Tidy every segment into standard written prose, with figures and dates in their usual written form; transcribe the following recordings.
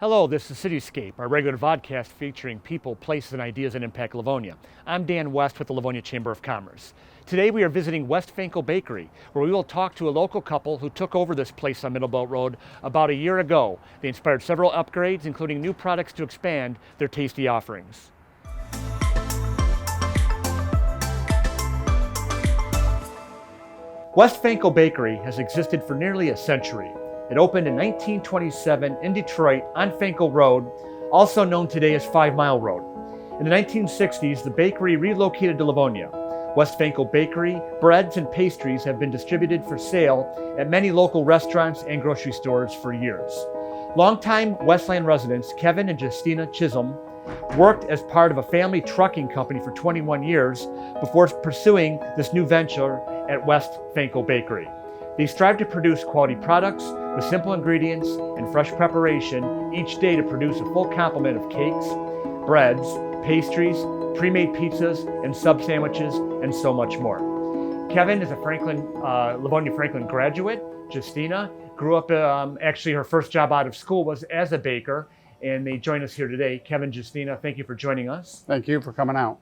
Hello, this is CityScape, our regular vodcast featuring people, places, and ideas that impact Livonia. I'm Dan West with the Livonia Chamber of Commerce. Today we are visiting West Fenkell Bakery, where we will talk to a local couple who took over this place on Middlebelt Road about a year ago. They inspired several upgrades, including new products to expand their tasty offerings. West Fenkell Bakery has existed for nearly a century. It opened in 1927 in Detroit on Fenkell Road, also known today as 5 Mile Road. In the 1960s, the bakery relocated to Livonia. West Fenkell Bakery breads and pastries have been distributed for sale at many local restaurants and grocery stores for years. Longtime Westland residents Kevin and Justina Chisholm worked as part of a family trucking company for 21 years before pursuing this new venture at West Fenkell Bakery. They strive to produce quality products with simple ingredients and fresh preparation each day to produce a full complement of cakes, breads, pastries, pre-made pizzas, and sub sandwiches, and so much more. Kevin is a Livonia Franklin graduate. Justina grew up, actually her first job out of school was as a baker, and they join us here today. Kevin, Justina, thank you for joining us. Thank you for coming out.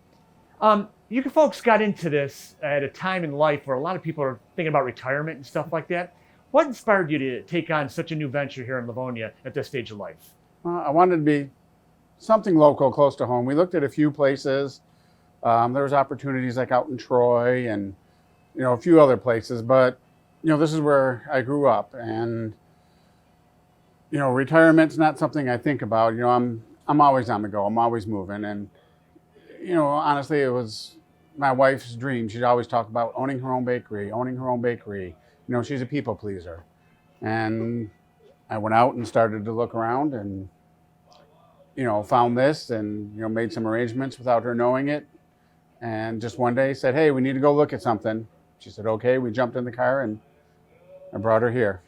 You folks got into this at a time in life where a lot of people are thinking about retirement and stuff like that. What inspired you to take on such a new venture here in Livonia at this stage of life? I wanted to be something local, close to home. We looked at a few places. There was opportunities like out in Troy and a few other places, but this is where I grew up, and retirement's not something I think about. I'm always on the go. I'm always moving, and honestly, it was my wife's dream. She'd always talk about owning her own bakery. She's a people pleaser. And I went out and started to look around and, found this and, made some arrangements without her knowing it. And just one day said, hey, we need to go look at something. She said, okay. We jumped in the car and I brought her here.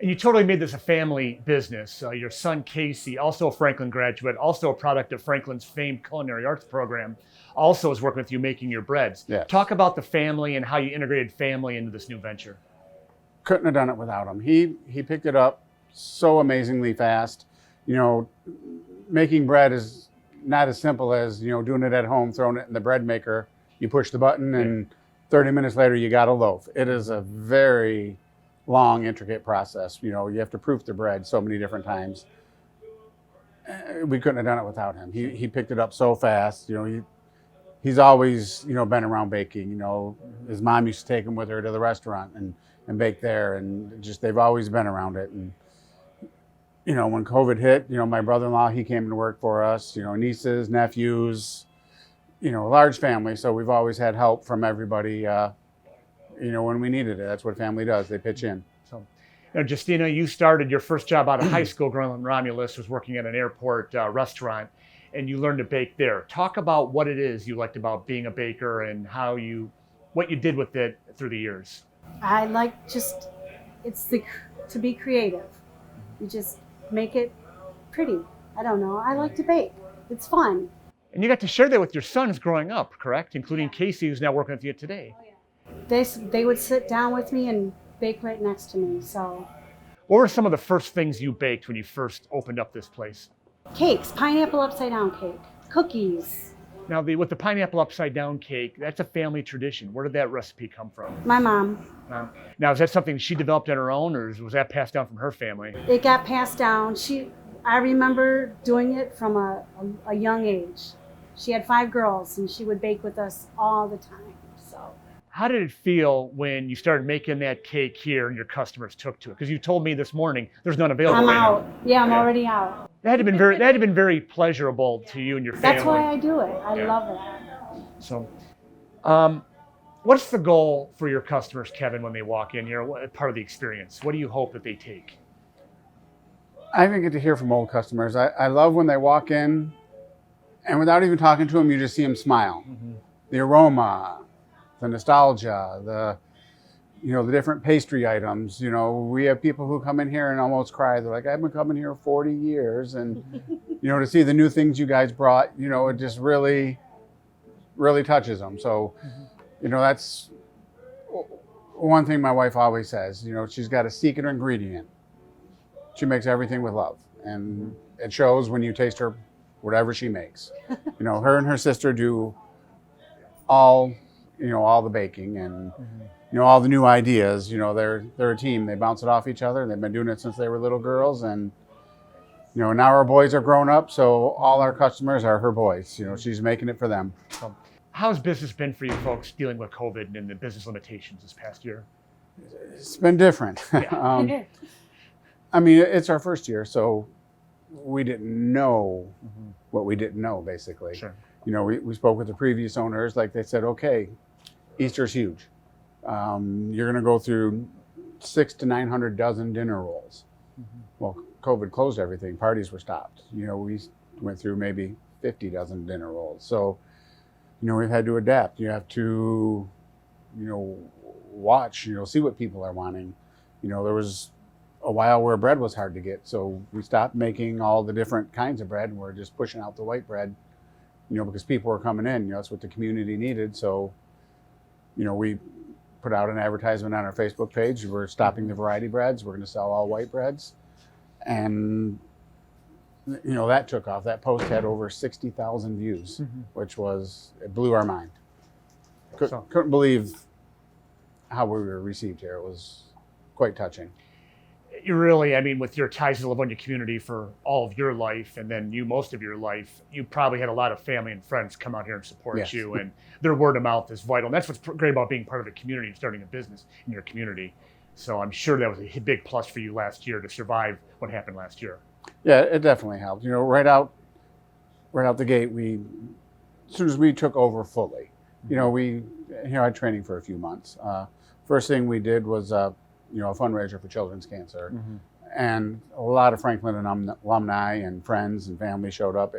And you totally made this a family business. Your son, Casey, also a Franklin graduate, also a product of Franklin's famed culinary arts program, also is working with you making your breads. Yes. Talk about the family and how you integrated family into this new venture. Couldn't have done it without him. He picked it up so amazingly fast. Making bread is not as simple as, doing it at home, throwing it in the bread maker. You push the button and 30 minutes later you got a loaf. It is a very long, intricate process. You have to proof the bread so many different times. We couldn't have done it without him. He picked it up so fast. He's always, been around baking. His mom used to take him with her to the restaurant and bake there, and just they've always been around it. And when COVID hit, my brother-in-law, he came to work for us. Nieces, nephews, large family. So we've always had help from everybody. When we needed it. That's what family does. They pitch in. So, Justina, you started your first job out of high school growing up in Romulus, was working at an airport restaurant, and you learned to bake there. Talk about what it is you liked about being a baker and what you did with it through the years. I like to be creative. You just make it pretty. I don't know. I like to bake. It's fun. And you got to share that with your sons growing up, correct? Including Casey, who's now working with you today. They would sit down with me and bake right next to me. So, what were some of the first things you baked when you first opened up this place? Cakes, pineapple upside down cake, cookies. Now, with the pineapple upside down cake, that's a family tradition. Where did that recipe come from? My mom. Now, is that something she developed on her own, or was that passed down from her family? It got passed down. I remember doing it from a young age. She had 5 girls, and she would bake with us all the time. How did it feel when you started making that cake here and your customers took to it? Because you told me this morning there's none available. I'm right out. now. Yeah, I'm already out. That had been very pleasurable to you and your family. That's why I do it. I love it. So, what's the goal for your customers, Kevin, when they walk in here? What part of the experience? What do you hope that they take? I even get to hear from old customers. I love when they walk in, and without even talking to them, you just see them smile. Mm-hmm. The aroma, the nostalgia, the different pastry items. We have people who come in here and almost cry. They're like, I've been coming here 40 years. And, to see the new things you guys brought, it just really, really touches them. So, that's one thing my wife always says. She's got a secret ingredient. She makes everything with love. and it shows when you taste her, whatever she makes. You know, her and her sister do all the baking and all the new ideas. You know, they're a team. They bounce it off each other. They've been doing it since they were little girls, and now our boys are grown up, so all our customers are her boys. You know, she's making it for them. So how's business been for you folks dealing with COVID and the business limitations this past year? It's been different. I mean, it's our first year, so we didn't know what we didn't know, basically. Sure. You know, we spoke with the previous owners, like they said, okay, Easter's huge. You're going to go through 600 to 900 dozen dinner rolls. Well, COVID closed everything. Parties were stopped. You know, we went through maybe 50 dozen dinner rolls. So, we've had to adapt. You have to, watch, see what people are wanting. There was a while where bread was hard to get. So we stopped making all the different kinds of bread and we're just pushing out the white bread, because people were coming in. That's what the community needed. So, we put out an advertisement on our Facebook page. We're stopping the variety breads. We're going to sell all white breads. And, that took off. That post had over 60,000 views, which it blew our mind. Couldn't believe how we were received here. It was quite touching. You really, I mean, with your ties to the Livonia community for all of your life, and then most of your life, you probably had a lot of family and friends come out here and support you, and their word of mouth is vital. And that's what's great about being part of a community and starting a business in your community. So I'm sure that was a big plus for you last year to survive what happened last year. Yeah, it definitely helped. Right out the gate, as soon as we took over fully, we had training for a few months. First thing we did was a fundraiser for children's cancer. And a lot of Franklin alumni and friends and family showed up.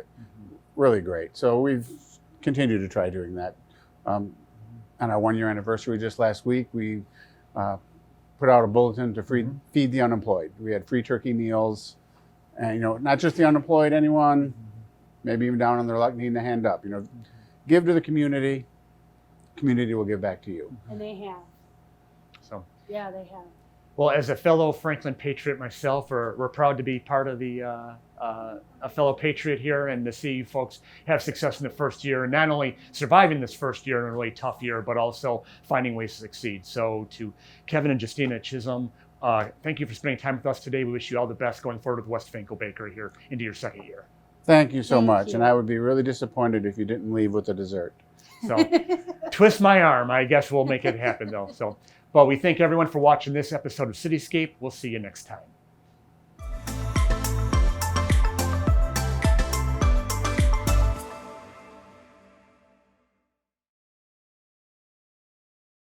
Really great. So we've continued to try doing that. On our 1-year anniversary just last week, we put out a bulletin to feed the unemployed. We had free turkey meals, and not just the unemployed, anyone, maybe even down on their luck needing a hand up. Give to the community. Community will give back to you. And they have. So. Yeah, they have. Well, as a fellow Franklin patriot myself, we're proud to be part of a fellow patriot here and to see you folks have success in the first year, and not only surviving this first year in a really tough year, but also finding ways to succeed. So to Kevin and Justina Chisholm, thank you for spending time with us today. We wish you all the best going forward with West Fenkell Bakery here into your second year. Thank you so much. And I would be really disappointed if you didn't leave with a dessert. So twist my arm. I guess we'll make it happen though. But we thank everyone for watching this episode of CityScape. We'll see you next time.